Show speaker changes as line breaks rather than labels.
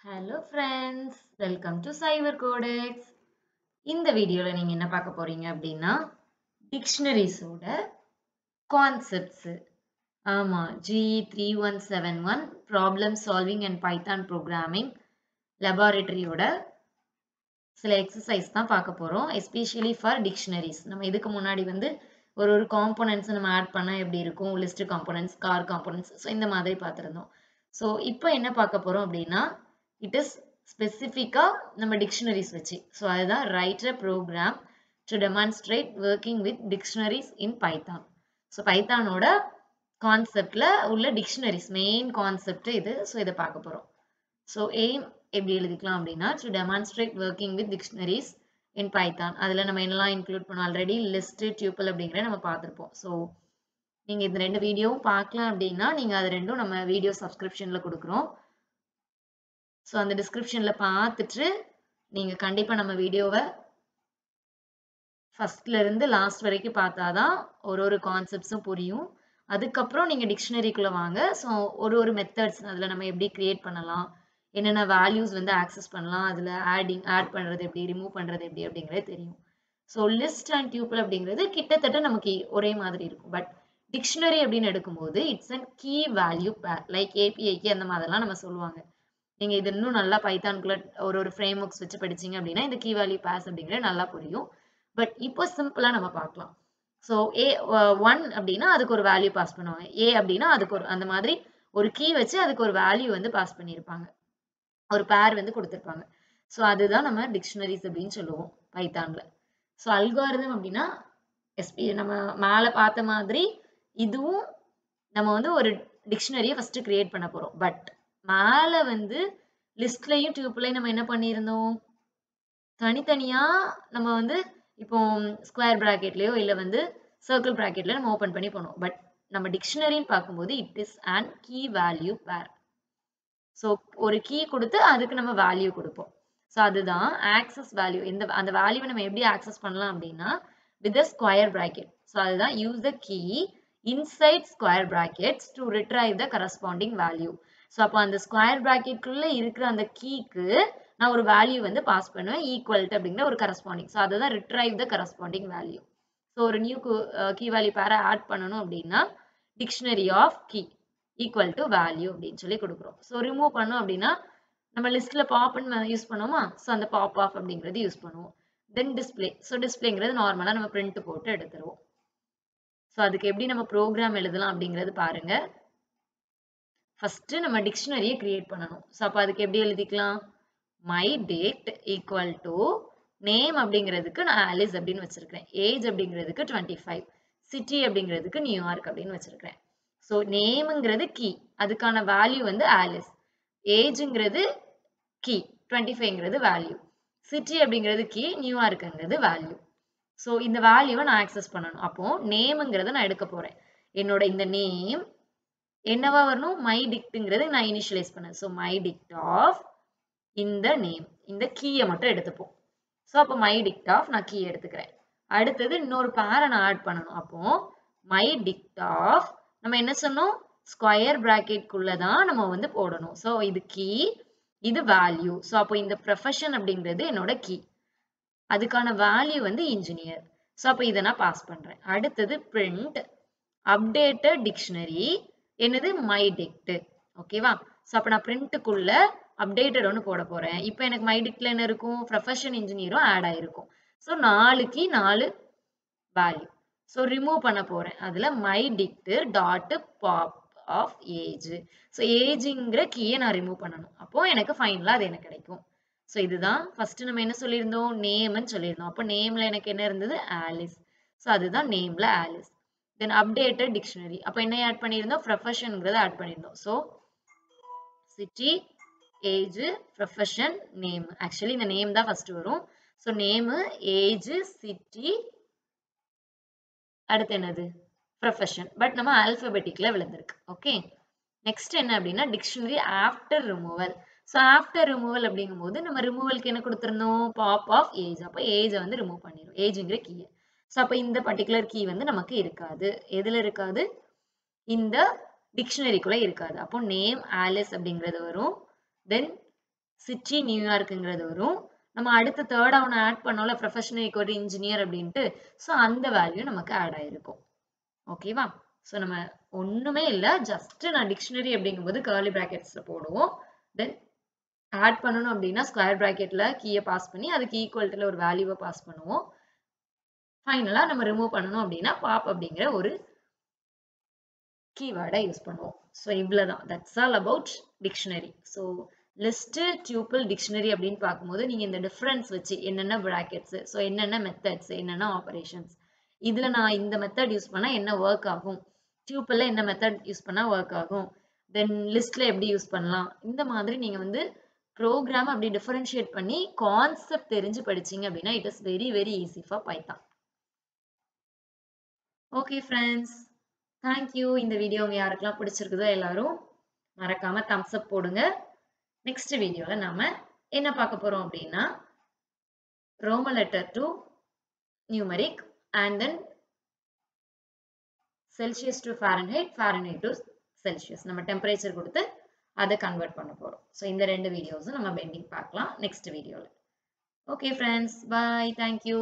Hello friends, welcome to Cyber Codex. இந்த வீடியோல நீங்க என்ன பார்க்க போறீங்க அப்படின்னா டிக்ஷனரிஸோட கான்செப்ட்ஸ். ஆமா, GE3171 problem solving and Python programming லெபார்டரியோட சில எக்ஸசைஸ் தான் பார்க்க போறோம். Especially for dictionaries. நம்ம இதுக்கு முன்னாடி ஒரு காம்போனன்ட்ஸ் நம்ம ஆட் பண்ணா எப்படி இருக்கும், list components, car components, so இந்த மாதிரி பார்த்துருந்தோம். ஸோ இப்போ என்ன பார்க்க போறோம் அப்படின்னா இட் இஸ் ஸ்பெசிஃபிக்கா நம்ம டிக்ஷனரிஸ் வச்சு. ஸோ அதுதான் write a program to demonstrate working with dictionaries in Python. So பைத்தானோட கான்செப்ட்ல உள்ள டிக்ஷனரிஸ் மெயின் கான்செப்ட் இது. ஸோ இதை பார்க்க போறோம். ஸோ எய்ம் எப்படி எழுதிக்கலாம் அப்படின்னா to demonstrate working with dictionaries in Python. அதில் நம்ம என்னெல்லாம் இன்க்ளூட் பண்ணோம் ஆல்ரெடி லிஸ்ட் டியூப்பிள் அப்படிங்கிற நம்ம பார்த்துருப்போம். ஸோ நீங்கள் இந்த ரெண்டு வீடியோவும் பார்க்கலாம் அப்படின்னா நீங்கள் அது ரெண்டும் நம்ம வீடியோ சப்ஸ்கிரிப்ஷனில் கொடுக்குறோம். ஸோ அந்த டிஸ்கிரிப்ஷனில் பார்த்துட்டு நீங்கள் கண்டிப்பாக நம்ம வீடியோவை ஃபர்ஸ்ட்லேருந்து லாஸ்ட் வரைக்கும் பார்த்தாதான் ஒரு கான்செப்ட்ஸும் புரியும். அதுக்கப்புறம் நீங்கள் டிக்ஷனரிக்குள்ளே வாங்க. ஸோ ஒரு மெத்தட்ஸ் அதில் நம்ம எப்படி கிரியேட் பண்ணலாம், என்னென்ன வேல்யூஸ் ஆக்சஸ் பண்ணலாம், அதில் ஆட் பண்ணுறது எப்படி, ரிமூவ் பண்ணுறது எப்படி அப்படிங்கிறது தெரியும். ஸோ லிஸ்ட் அண்ட் டியூப்பிள் அப்படிங்கிறது கிட்டத்தட்ட நமக்கு ஒரே மாதிரி இருக்கும். பட் டிக்ஷனரி அப்படின்னு எடுக்கும்போது it's and key value pair, like ஏபிஐக்கு அந்த மாதிரிலாம் நம்ம சொல்லுவாங்க. நீங்கள் இது இன்னும் நல்லா பைத்தான்குள்ள ஒரு ஃப்ரேம் ஒர்க்ஸ் வச்சு படிச்சீங்க அப்படின்னா இந்த கீ வேல்யூ பேர்ஸ் அப்படிங்கிறது நல்லா புரியும். பட் இப்போ சிம்பிளா நம்ம பார்க்கலாம். ஸோ A1 அப்படின்னா அதுக்கு ஒரு வேல்யூ பாஸ் பண்ணுவாங்க. A அப்படின்னா அதுக்கு அந்த மாதிரி ஒரு கீ வச்சு அதுக்கு ஒரு வேல்யூ பாஸ் பண்ணியிருப்பாங்க, ஒரு பேர் கொடுத்துருப்பாங்க. ஸோ அதுதான் நம்ம டிக்ஷனரிஸ் அப்படின்னு சொல்லுவோம் பைத்தான்ல. ஸோ அல்காரிதம் அப்படின்னா நம்ம மேலே பார்த்த மாதிரி இதுவும் நம்ம ஒரு டிக்ஷனரியை ஃபர்ஸ்ட் கிரியேட் பண்ண போறோம். பட் மேலே லிஸ்ட்லையும் டியூப்லையும் நம்ம என்ன பண்ணியிருந்தோம், தனித்தனியா நம்ம இப்போ ஸ்கொயர் பிராக்கெட்லயோ இல்லை சர்க்கிள் பிராக்கெட்ல நம்ம ஓப்பன் பண்ணி போனோம். பட் நம்ம டிக்ஷனரின்னு பார்க்கும்போது it is and key value pair. So ஒரு கீ கொடுத்து அதுக்கு நம்ம வேல்யூ கொடுப்போம். ஸோ அதுதான் ஆக்சஸ் வேல்யூ. அந்த வேல்யூவை நம்ம எப்படி ஆக்சஸ் பண்ணலாம் அப்படின்னா வித் ஸ்கொயர் பிராக்கெட். ஸோ அதுதான் use the key inside square brackets to retrieve the corresponding value. So அப்போ அந்த ஸ்கொயர் பிராக்கெட்குள்ள இருக்கிற அந்த கீக்கு நான் ஒரு வேல்யூ பாஸ் பண்ணுவேன் ஈக்குவல் அப்படிங்கிற ஒரு கரஸ்பாண்டிங். ஸோ அதுதான் retrieve the corresponding value. So ஒரு நியூ கீ வேல்யூ பேரை ஆட் பண்ணணும் அப்படின்னா dictionary of key equal to value அப்படின்னு சொல்லி கொடுக்குறோம். ஸோ ரிமூவ் பண்ணோம் அப்படின்னா நம்ம லிஸ்ட்ல பாப்னு யூஸ் பண்ணுவோமா, ஸோ அந்த பாப் ஆஃப் அப்படிங்கிறது யூஸ் பண்ணுவோம். Then display. ஸோ டிஸ்பிளேங்கிறது நார்மலாக நம்ம பிரிண்ட் போட்டு எடுத்துருவோம். ஸோ அதுக்கு எப்படி நம்ம ப்ரோக்ராம் எழுதலாம் அப்படிங்கிறது பாருங்க. ஃபர்ஸ்ட் நம்ம டிக்ஷனரியை கிரியேட் பண்ணணும். ஸோ அப்போ அதுக்கு எப்படி எழுதிக்கலாம், my dad equal to name அப்படிங்கிறதுக்கு நான் ஆலிஸ் அப்படின்னு வச்சிருக்கேன், ஏஜ் அப்படிங்கிறதுக்கு 25, சிட்டி அப்படிங்கிறதுக்கு நியூயார்க் அப்படின்னு வச்சிருக்கேன். ஸோ நேம்ங்கிறது கீ, அதுக்கான வேல்யூ ஆலிஸ், ஏஜ்ங்கிறது கீ, 25ங்கிறது வேல்யூ, சிட்டி அப்படிங்கிறது கீ, நியூயார்க்குங்கிறது வேல்யூ. ஸோ இந்த வேல்யூவை நான் ஆக்சஸ் பண்ணணும். அப்போ நேம்ங்கிறத நான் எடுக்க போறேன். என்னோட இந்த நேம் என்னவா வரணும், மை டிக்ட்ங்கிறது நான் இனிஷியலைஸ் பண்ணேன். ஸோ மை டிக்ட் ஆஃப் இந்த நேம், இந்த கீயை மட்டும் எடுத்துப்போம். ஸோ அப்போ மை டிக்ட் ஆஃப் நான் கீ எடுத்துக்கிறேன். அடுத்தது இன்னொரு பேரை நான் ஆட் பண்ணணும். அப்போ மை டிக்ட் ஆஃப் நம்ம என்ன சொன்னோம், ஸ்கொயர் பிராக்கெட்குள்ள தான் நம்ம போடணும். ஸோ இது கீ, இது வேல்யூ. ஸோ அப்போ இந்த ப்ரொஃபஷன் அப்படிங்கிறது என்னோட கீ, அதுக்கான வேல்யூ இன்ஜினியர். ஸோ அப்போ இதை நான் பாஸ் பண்றேன். அடுத்தது பிரிண்ட் அப்டேட்டட் டிக்ஷனரி என்னது மை டிக்ட். ஓகேவா. ஸோ அப்போ நான் பிரிண்ட்டுக்குள்ள அப்டேட்டட் ஒன்று போட போறேன். இப்போ எனக்கு மை டிக்ட்ல என்ன இருக்கும், ப்ரொஃபஷன் இன்ஜினியரும் ஆட் ஆயிருக்கும். ஸோ 4க்கு 4 வேல்யூ. ஸோ ரிமூவ் பண்ண போறேன். அதுல my dict dot pop of age. So ஏஜ்ங்கிற கீயை நான் ரிமூவ் பண்ணணும். அப்போ எனக்கு ஃபைனலா அது எனக்கு கிடைக்கும். ஸோ இதுதான் ஃபர்ஸ்ட் நம்ம என்ன சொல்லியிருந்தோம், நேம்னு சொல்லியிருந்தோம். அப்போ நேம்ல எனக்கு என்ன இருந்தது, ஆலிஸ். ஸோ அதுதான் நேம்ல ஆலிஸ். தென் அப்டேட்டட் டிக்ஷனரி. அப்போ என்ன ஆட் பண்ணியிருந்தோம், ப்ரொஃபஷன்ங்கிறத ஆட் பண்ணியிருந்தோம். So city, age, profession, name. Actually இந்த நேம் தான் ஃபர்ஸ்ட் வரும். ஸோ நேம், ஏஜ், சிட்டி, அடுத்து என்னது ப்ரொஃபஷன். பட் நம்ம ஆல்பபெட்டிக்ல விழுந்திருக்கு. ஓகே. நெக்ஸ்ட் என்ன அப்படின்னா dictionary after removal. So after removal அப்படிங்கும்போது நம்ம ரிமூவலுக்கு என்ன கொடுத்துருந்தோம், பாப் ஆஃப் ஏஜ். அப்போ ஏஜை ரிமூவ் பண்ணிடும், ஏஜ்ங்கிற கீ. ஸோ அப்போ இந்த பர்டிகுலர் கீ நமக்கு இருக்காது. எதுல இருக்காது, இந்த டிக்ஷனரிக்குள்ள இருக்காது. அப்போ நேம் ஆலிஸ் அப்படிங்கிறது வரும். தென் சிட்டி நியூயார்க்குங்கிறது வரும். நம்ம அடுத்த தேர்டா ஒன்று ஆட் பண்ணோம்ல ப்ரொஃபஷனல் ஈக்குவல் டு இன்ஜினியர் அப்படின்ட்டு. ஸோ அந்த வேல்யூ நமக்கு ஆட் ஆயிருக்கும். ஓகேவா? ஸோ நம்ம ஒண்ணுமே இல்லை, ஜஸ்ட் நான் டிக்ஷனரி அப்படிங்கும்போது கர்லி பிராக்கெட்ஸ்ல போடுவோம். தென் ஆட் பண்ணணும் அப்படின்னா ஸ்கொயர் பிராக்கெட்ல கீயை பாஸ் பண்ணி அதுக்கு ஈக்குவல்ட்டில் ஒரு வேல்யூவை பாஸ் பண்ணுவோம். ஃபைனலா நம்ம ரிமூவ் பண்ணணும் அப்படின்னா பாப் அப்படிங்கிற ஒரு கீவேர்டை யூஸ் பண்ணுவோம். ஸோ இவ்வளவுதான். That's all about dictionary. So list, tuple, dictionary அப்படின்னு பார்க்கும்போது நீங்க இந்த டிஃபரன்ஸ் வச்சு என்னென்ன பிராக்கெட்ஸ், ஸோ என்னென்ன மெத்தட்ஸ், என்னென்ன ஆபரேஷன்ஸ், இதுல நான் இந்த மெத்தட் யூஸ் பண்ணா என்ன ஒர்க் ஆகும், டியூபிள்ல என்ன மெத்தட் யூஸ் பண்ணா ஒர்க் ஆகும், தென் லிஸ்ட்ல எப்படி யூஸ் பண்ணலாம், இந்த மாதிரி நீங்க வந்து ப்ரோக்ராம் அப்படி டிஃபரன்ஷியேட் பண்ணி கான்செப்ட் தெரிஞ்சு படிச்சீங்க அப்படின்னா it is very very easy for Python. Okay friends, thank you. இந்த வீடியோ உங்க யாருக்கெல்லாம் பிடிச்சிருக்குதோ எல்லாரும் மறக்காம தம்ஸ் அப் போடுங்க. நெக்ஸ்ட் வீடியோல நாம என்ன பார்க்க போறோம் அப்படின்னா Roman letter to numeric and then Celsius to Fahrenheit, Fahrenheit to Celsius. நம்ம டெம்பரேச்சர் கொடுத்து அதை கன்வெர்ட் பண்ண போறோம். ஸோ இந்த 2 வீடியோஸும் நம்ம பெண்டிங் பார்க்கலாம் நெக்ஸ்ட் வீடியோல. ஓகே ஃப்ரெண்ட்ஸ், பாய், தேங்க்யூ.